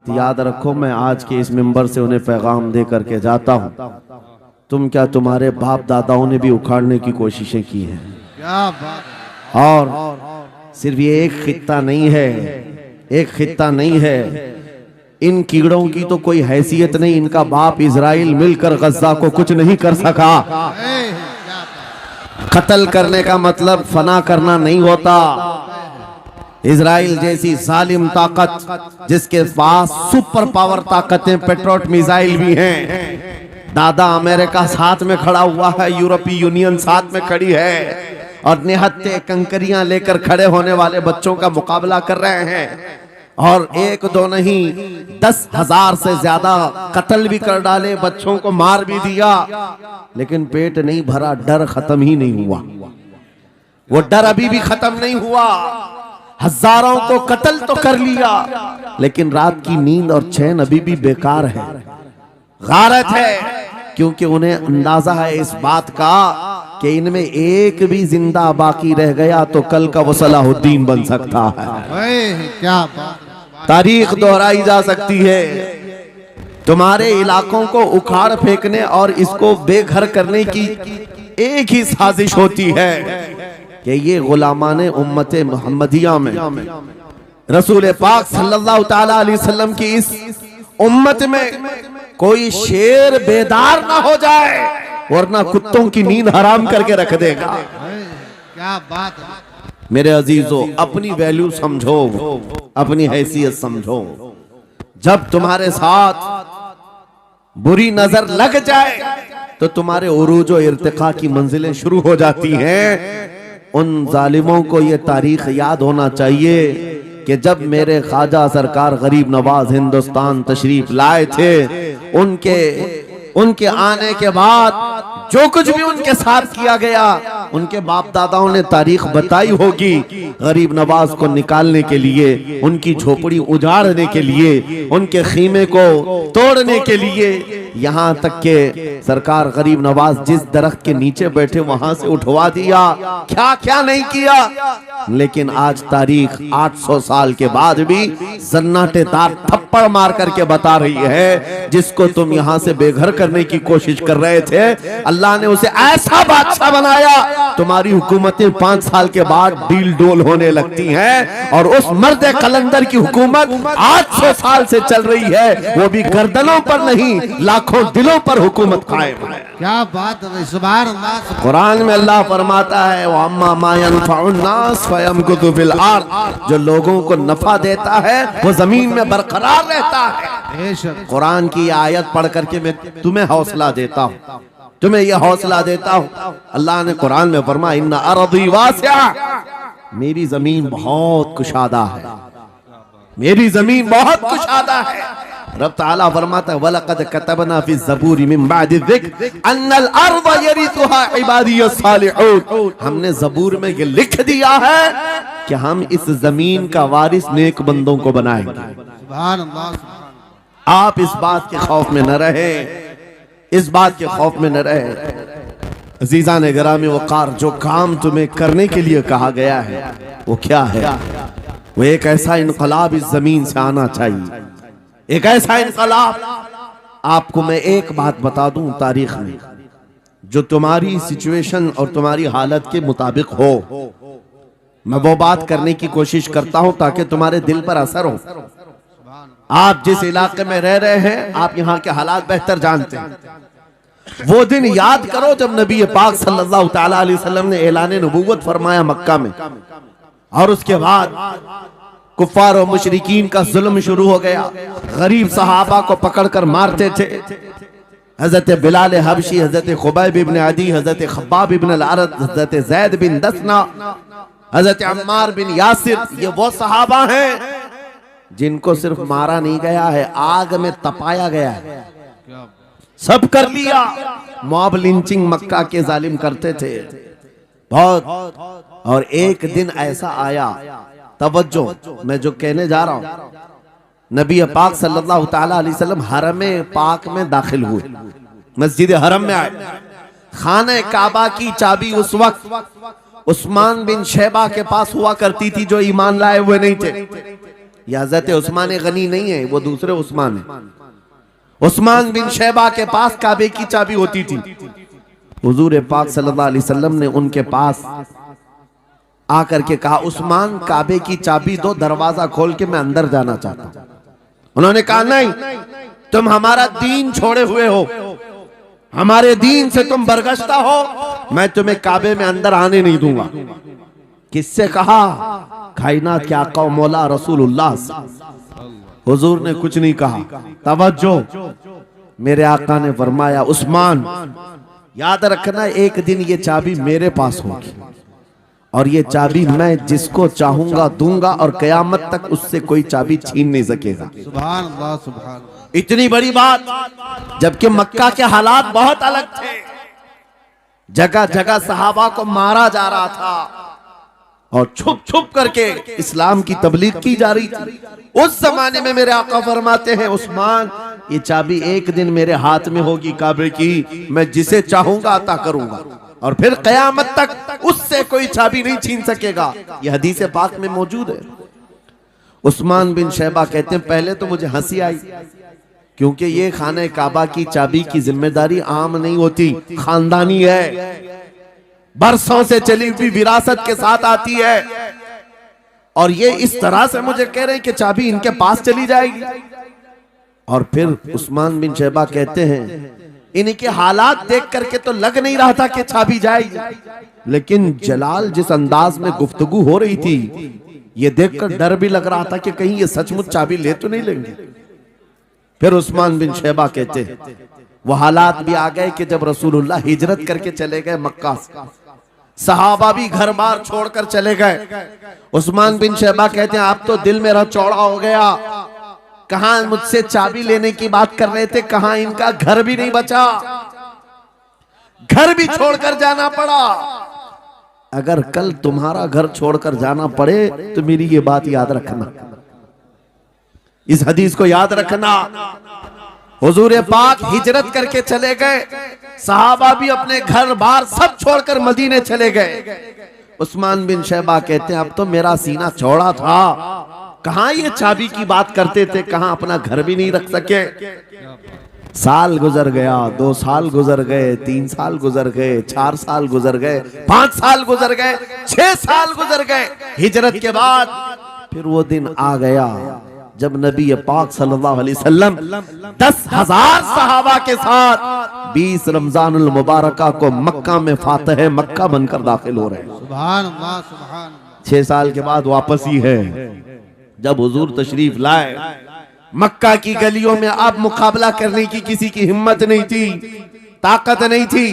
बात याद रखो, मैं आज के इस मिंबर से उन्हें पैगाम दे करके जाता हूँ, तुम क्या तुम्हारे बाप दादाओं ने भी उखाड़ने की कोशिशें की हैं। क्या बात। और सिर्फ ये एक खित्ता नहीं है, एक खित्ता नहीं है, इन कीड़ों की तो कोई हैसियत नहीं। इनका बाप इजराइल मिलकर गज्जा को कुछ नहीं कर सका। कत्ल करने का मतलब फना करना नहीं होता। इजराइल जैसी जालिम ताकत, जिसके पास सुपर पावर ताकतें, पेट्रोट मिसाइल भी हैं, दादा अमेरिका साथ में खड़ा हुआ है, यूरोपीय यूनियन साथ में खड़ी है, और निहत्ते कंकरियां लेकर खड़े होने वाले बच्चों का मुकाबला कर रहे हैं। और एक दो नहीं 10,000 से ज्यादा कत्ल भी कर डाले, बच्चों को मार भी दिया, लेकिन पेट नहीं भरा, डर खत्म ही नहीं हुआ। वो डर अभी भी खत्म नहीं हुआ। हजारों को कत्ल तो कर लिया, लेकिन रात की नींद और चैन अभी भी बेकार है, गारत है, क्योंकि उन्हें अंदाजा है इस बात का कि इनमें एक भी जिंदा बाकी रह गया तो कल का वो सलाहुद्दीन बन सकता है। क्या बात। तारीख दोहराई जा सकती है। तुम्हारे इलाकों को उखाड़ फेंकने और इसको बेघर करने की एक ही साजिश होती है कि ये गुलामाने उम्मत मोहम्मदिया में रसूल पाक सल्लल्लाहु ताला अलैहि वसल्लम की इस उम्मत में कोई शेर बेदार ना हो जाए, वरना कुत्तों की नींद हराम करके रख देगा। क्या बात। मेरे अजीजों, अपनी वैल्यू समझो, अपनी हैसियत समझो। जब तुम्हारे साथ बुरी नजर लग जाए तो तुम्हारे उरूज और इर्तिका की मंजिलें शुरू हो जाती हैं। उन जालिमों को ये तारीख याद होना चाहिए कि जब मेरे ख्वाजा सरकार गरीब नवाज हिंदुस्तान तशरीफ लाए थे, उनके आने के बाद जो कुछ भी उनके साथ किया गया, उनके बाप दादाओं ने तारीख बताई होगी। गरीब नवाज को निकालने के लिए, उनकी झोपड़ी उजाड़ने के लिए, उनके खीमे को तोड़ने के लिए, यहाँ तक के सरकार गरीब नवाज जिस दरख्त के नीचे बैठे वहां से उठवा दिया, क्या क्या नहीं किया। लेकिन आज तारीख 800 साल के बाद भी सन्नाटेदार थप्पड़ मार करके बता रही है, जिसको तुम यहाँ से बेघर करने की कोशिश कर रहे थे, अल्लाह ने उसे ऐसा बादशाह बनाया, तुम्हारी हुकूमतें 5 साल के बाद डील डोल होने लगती हैं, और उस मर्द कलंदर की हुकूमत 800 साल से चल रही है, वो भी गर्दनों पर नहीं, लाखों दिलों पर हुकूमत कायम है। क्या बात है। सुभान अल्लाह। कुरान में अल्लाह फरमाता है, वो अम्मा मा यनफउन नास फयमकुतु फिल अर्द, जो लोगों को नफा देता है वो जमीन में बरकरार रहता है। कुरान की आयत पढ़ करके मैं तुम्हें हौसला देता हूँ, तुम्हें यह हौसला देता हूँ। अल्लाह ने कुरान में फरमाया, इन्ना अर्दी वासिआ, मेरी जमीन बहुत कुशादा है, मेरी जमीन बहुत कुशादा है। रब ताला फरमाता है, वलक़द कतबना फी ज़बूरी मिन बादि ज़िक्र अन्नल अर्ज़ यरिथुहा इबादियस सालिहून, हमने ज़बूर में ये लिख दिया है कि हम इस जमीन का वारिस नेक बंदों को बनाएंगे। सुभान अल्लाह। आप इस बात के खौफ में न रहे, इस बात के खौफ में न रहे। अजीज़ा ने गिरामी वक़ार, जो काम तुम्हें करने के लिए कहा गया है वो क्या है? वो एक ऐसा इनकलाब इस जमीन से आना चाहिए, एक ऐसा इनकलाब। आपको मैं एक बात बता दूं तारीख में, जो तुम्हारी सिचुएशन और तुम्हारी हालत के मुताबिक हो, मैं वो बात करने की कोशिश करता हूं ताकि तुम्हारे दिल पर असर हो। आप जिस इलाके में रह रहे हैं, आप यहाँ के हालात बेहतर जानते हैं। वो दिन याद करो जब नबी पाक सल्लल्लाहु ताला अलैहि वसल्लम ने ऐलान नबूवत फरमाया मक्का में, और उसके बाद कुफ्फार और मुशरिकीन का जुल्म शुरू हो गया। गरीब सहाबा को पकड़कर मारते थे। हजरत बिलाल हबशी, हजरत खुबैब इब्न अदी, हजरत खब्बाब इब्न अल-अरद, हजरत जैद बिन दसना, हजरत अम्मार बिन यासिर, ये वो सहाबा हैं जिनको सिर्फ मारा नहीं गया है, आग में तपाया गया है। सब कर लिया। मॉब लिंचिंग मक्का के जालिम करते थे बहुत। और एक दिन ऐसा आया, तवज्जो, मैं जो कहने जा रहा हूं, नबी पाक सल्लल्लाहु ताला अलैहि वसल्लम हरम पाक में दाखिल हुए, मस्जिद हरम में आए। खाने काबा की चाबी उस वक्त उस्मान बिन शैबा के पास हुआ करती थी, जो ईमान लाए हुए नहीं थे। ये हजरत उस्मान गनी नहीं है, वो दूसरे उस्मान है। उस्मान बिन शैबा के पास काबे की चाबी होती थी। हुजूर पाक सल्लल्लाहु अलैहि वसल्लम ने उनके पास आकर के कहा, उस्मान काबे की चाबी दो, दरवाजा खोल के मैं अंदर जाना चाहता हूं। उन्होंने कहा, नहीं, तुम हमारा दीन छोड़े हुए हो, हमारे दीन से तुम बरगश्ता हो, मैं तुम्हें काबे में अंदर आने नहीं दूंगा। किससे कहा? कायनात के आका मौला रसूलुल्लाह से। हुजूर ने कुछ नहीं कहा। तवज्जो, मेरे आका ने फरमाया, उस्मान याद रखना, एक दिन ये चाबी मेरे पास होगी और ये चाबी मैं जिसको चाहूंगा दूंगा और कयामत तक उससे कोई चाबी छीन नहीं सकेगा। सुभान अल्लाह, सुभान अल्लाह। इतनी बड़ी बात, जबकि मक्का के हालात बहुत अलग थे। जगह जगह सहाबा को मारा जा रहा था और छुप छुप करके इस्लाम की तबलीग की जा रही थी। उस जमाने में मेरे आका फरमाते हैं, उस्मान ये चाबी एक दिन मेरे हाथ में होगी काबे की, मैं जिसे चाहूंगा अता करूंगा और फिर कयामत तक उससे कोई चाबी नहीं छीन सकेगा। यह हदीस पाक में मौजूद है। उस्मान बिन शैबा कहते हैं, पहले तो मुझे हंसी आई, क्योंकि ये खाने काबा की चाबी की जिम्मेदारी आम नहीं होती, खानदानी है, बरसों से चली हुई विरासत के साथ आती है। और ये इस तरह से मुझे कह रहे हैं कि चाबी इनके पास चली जाएगी। और फिर उस्मान बिन शैबा कहते हैं, इनके हालात देख करके तो लग नहीं रहा था कि चाबी जाएगी, लेकिन जलाल जिस अंदाज में गुफ्तगू हो रही थी, ये देखकर डर भी लग रहा था कि कहीं ये सचमुच चाबी ले तो नहीं लेंगे। फिर उस्मान बिन शैबा कहते हैं, वो हालात भी आ गए कि जब रसूलुल्लाह हिजरत करके चले गए मक्का से, सहाबा भी घर बार छोड़कर चले गए। उस्मान बिन शैबा कहते हैं, आप तो दिल मेरा चौड़ा हो गया, कहां मुझसे चाबी लेने की बात कर रहे थे, कहां इनका घर भी नहीं बचा, घर भी छोड़कर जाना पड़ा। अगर कल तुम्हारा घर छोड़कर जाना पड़े तो मेरी ये बात याद रखना, इस हदीस को याद रखना। हुजूर पाक हिजरत करके चले गए, सहाबा भी अपने घर बार सब छोड़कर मदीने चले गए। उस्मान बिन शैबा कहते हैं, अब तो मेरा सीना चौड़ा था, कहां ये चाबी की बात करते थे, कहां अपना घर भी नहीं रख सके। साल गुजर गया, 2 साल गुजर गए, 3 साल गुजर गए, 4 साल गुजर गए, 5 साल गुजर गए, 6 साल गुजर गए। हिजरत के बाद फिर वो दिन आ गया जब नबी पाक सल्लल्लाहु अलैहि वसल्लम 10,000 सहाबा के साथ 20 रमजानुल मुबारका को मक्का में फातह मक्का बनकर दाखिल हो रहे हैं। सुभान अल्लाह, सुभान अल्लाह। 6 साल के बाद वापस ही है जब हुजूर तशरीफ लाए। मक्का की गलियों में अब मुकाबला करने की किसी की हिम्मत नहीं थी, ताकत नहीं थी।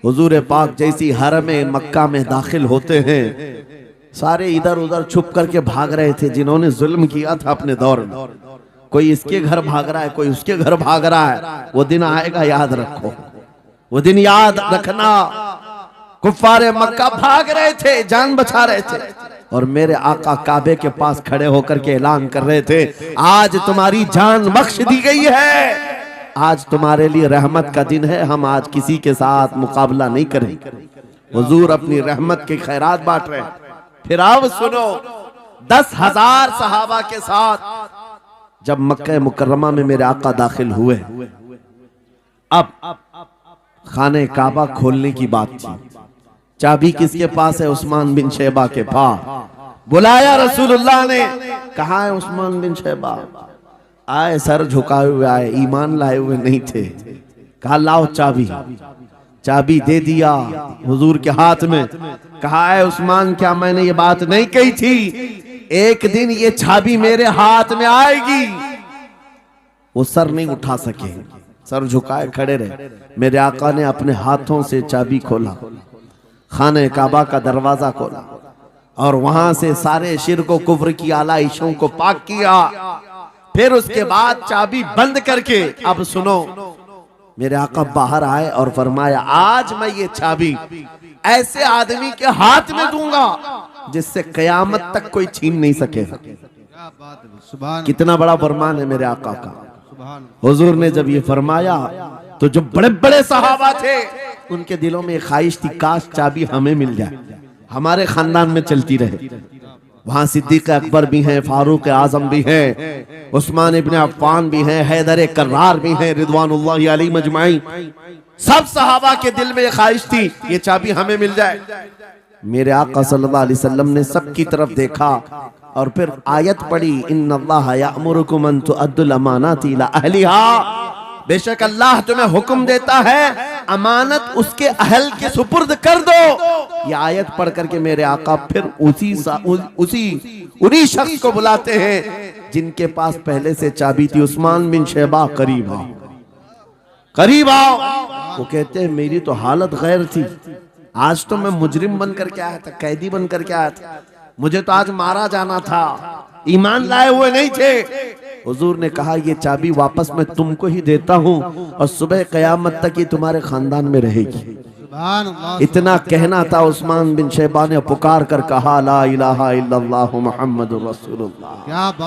हुजूर पाक जैसी हरम मक्का में दाखिल होते हैं, सारे इधर उधर छुप करके भाग रहे थे जिन्होंने जुल्म किया था अपने दौर में। कोई इसके घर भाग रहा है, कोई उसके घर भाग रहा है। वो दिन आएगा, याद रखो, वो दिन याद रखना। कुफ्फारे मक्का भाग रहे थे, जान बचा रहे थे, और मेरे आका काबे के पास खड़े होकर के ऐलान कर रहे थे, आज तुम्हारी जान बख्श दी गई है, आज तुम्हारे लिए रहमत का दिन है, हम आज किसी के साथ मुकाबला नहीं करेंगे। हुजूर अपनी रहमत के खैरात बांट रहे हैं। फिर अब सुनो, 10,000 सहाबा के साथ जब मक्का मुकर्रमा में मेरे आका दाखिल हुए, अब खाने काबा खोलने की बात थी। चाबी किसके पास है? उस्मान बिन शैबा के पास। बुलाया रसूलुल्लाह ने, कहा है उस्मान बिन शैबा? आए, सर झुकाए हुए आए, ईमान लाए हुए नहीं थे। कहा लाओ चाबी। चाबी दे दिया हुजूर के हाथ में। कहा है उस्मान, क्या मैंने ये बात नहीं कही थी, एक दिन ये चाबी मेरे हाथ में आएगी? वो सर नहीं उठा सके, सर झुकाए खड़े रहे। मेरे आका ने अपने हाथों से चाबी खोला, खाने काबा का दरवाजा खोला, और वहां से सारे शिर्क व कुफ्र की आलाइशों को पाक किया। फिर उसके बाद चाबी बंद करके, अब सुनो, मेरे आका बाहर आए और फरमाया, आज मैं ये चाबी ऐसे आदमी के हाथ में दूंगा जिससे कयामत तक कोई छीन नहीं सकेगा। क्या बात है, सुभान कितना बड़ा फरमान है मेरे आका का। सुभान। हुजूर ने जब ये फरमाया तो जो बड़े बड़े सहाबा थे उनके दिलों में ख्वाहिश थी, काश चाबी हमें मिल जाए, हमारे खानदान में चलती रहे। वहां सिद्दीक अकबर भी हैं, फारूक आजम भी हैं, उस्मान इब्न अफ्फान भी हैं, हैदर कर्रार भी हैं, रिदवानुल्लाहि अलैहि मजमाइन। सब सहाबा के दिल में ख्वाहिश थी ये चाबी हमें मिल जाए। मेरे आका सल्लल्लाहु अलैहि वसल्लम ने सबकी तरफ देखा और फिर आयत पढ़ी, इन्नल्लाह यअमुरुकुम अन तुअद्दुल अमानाति इला अहलिहा, बेशक अल्लाह तुम्हें हुक्म देता है अमानत उसके अहल के सुपुर्द कर दो। ये आयत पढ़ करके मेरे आका फिर उन्हीं शख्स को बुलाते हैं जिनके पास पहले से चाबी थी, उस्मान बिन शैबा, करीब आओ, करीब आओ। वो कहते हैं मेरी तो हालत गैर थी, आज तो मैं मुजरिम बन करके आया था, कैदी बन करके आया था, मुझे तो आज मारा जाना था, ईमान लाए हुए नहीं थे। हुजूर ने कहा ये चाबी वापस मैं तुमको ही देता हूँ और सुबह कयामत तक ये तुम्हारे खानदान में रहेगी। सुभान अल्लाह। इतना कहना था, उस्मान बिन शैबा ने पुकार कर कहा ला इलाहा इल्लल्लाहु मुहम्मदुर रसूलुल्लाह। क्या बात।